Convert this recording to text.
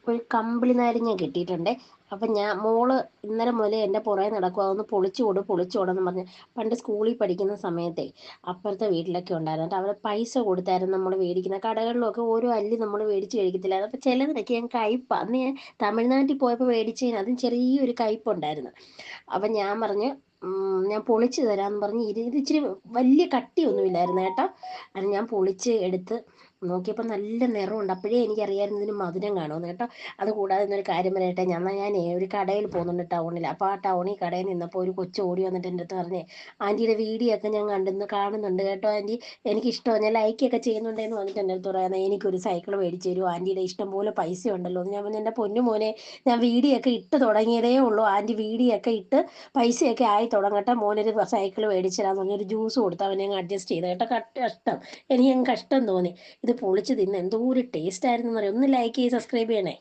ഒരു കമ്പിളി നാരങ്ങ കിട്ടിയിട്ടുണ്ടേ. അപ്പം മോള് ഇന്നലെ മുതലേ എൻ്റെ പുറകെ നടക്കുക, അതൊന്ന് പൊളിച്ചു കൊടുന്ന് പറഞ്ഞ്. പണ്ട് സ്കൂളിൽ പഠിക്കുന്ന സമയത്തെ അപ്പുറത്തെ വീട്ടിലൊക്കെ ഉണ്ടായിരുന്നു കേട്ടോ. അവർ പൈസ കൊടുത്തായിരുന്നു നമ്മൾ മേടിക്കുന്ന കടകളിലൊക്കെ ഓരോ അല്ലി നമ്മൾ മേടിച്ച് കഴിക്കത്തില്ലായിരുന്നു. അപ്പം ചിലതിനൊക്കെ ഞാൻ കയ്പ അന്ന് ഞാൻ തമിഴ്നാട്ടിൽ പോയപ്പോൾ മേടിച്ചതിന് അതും ചെറിയൊരു കയ്പുണ്ടായിരുന്നു. അപ്പം ഞാൻ പറഞ്ഞു ഞാൻ പൊളിച്ച് തരാമെന്ന് പറഞ്ഞ് ഇത് ഇച്ചിരി വലിയ കട്ടിയൊന്നുമില്ലായിരുന്നു കേട്ടോ. അത് ഞാൻ പൊളിച്ച് എടുത്ത് നോക്കിയപ്പോൾ നല്ല നിറമുണ്ട്. അപ്പോഴേ എനിക്കറിയായിരുന്നു ഇതിന് മധുരം കാണുമെന്ന് കേട്ടോ. അതുകൂടാതെ ഇന്നൊരു കാര്യം പറയട്ടെ, ഞാൻ ഒരു കടയിൽ പോകുന്നുണ്ട് ടൗണിൽ. അപ്പോൾ ആ ടൗണിൽ കടയിൽ നിന്നപ്പോൾ ഒരു കൊച്ചു ഓടി വന്നിട്ട് എൻ്റെ അടുത്ത് പറഞ്ഞേ, ആൻറ്റിയുടെ വീഡിയോ ഒക്കെ ഞാൻ കാണുന്നുണ്ട് കേട്ടോ ആൻറ്റി, എനിക്കിഷ്ടമാണ്, ഞാൻ ലൈക്കൊക്കെ ചെയ്യുന്നുണ്ടെന്ന് വന്നിട്ട് എൻ്റെ അടുത്ത് പറയുന്നത് എനിക്കൊരു സൈക്കിൾ മേടിച്ച് തരുമോ, ആൻറ്റിയുടെ ഇഷ്ടം പോലെ പൈസ ഉണ്ടല്ലോ എന്ന്. ഞാൻ പറഞ്ഞു എൻ്റെ പൊന്നു മോനെ, ഞാൻ വീഡിയോ ഒക്കെ ഇട്ട് തുടങ്ങിയതേ ഉള്ളൂ ആൻറ്റി, വീഡിയോ ഒക്കെ ഇട്ട് പൈസയൊക്കെ ആയി തുടങ്ങട്ടെ, മോനൊരു സൈക്കിൾ മേടിച്ചിടാന്ന് പറഞ്ഞൊരു ജ്യൂസ് കൊടുത്ത് അവനെ അങ്ങ് അഡ്ജസ്റ്റ് ചെയ്ത് കേട്ടോ. കഷ്ടം, എനിക്ക് അങ്ങ് കഷ്ടം തോന്നി. ഇത് പൊളിച്ച് തിന്ന് എന്തോ ഒരു ടേസ്റ്റ് ആയിരുന്നു എന്നറിയാം. ഒന്ന് ലൈക്ക് ചെയ്ത് സബ്സ്ക്രൈബ് ചെയ്യണേ.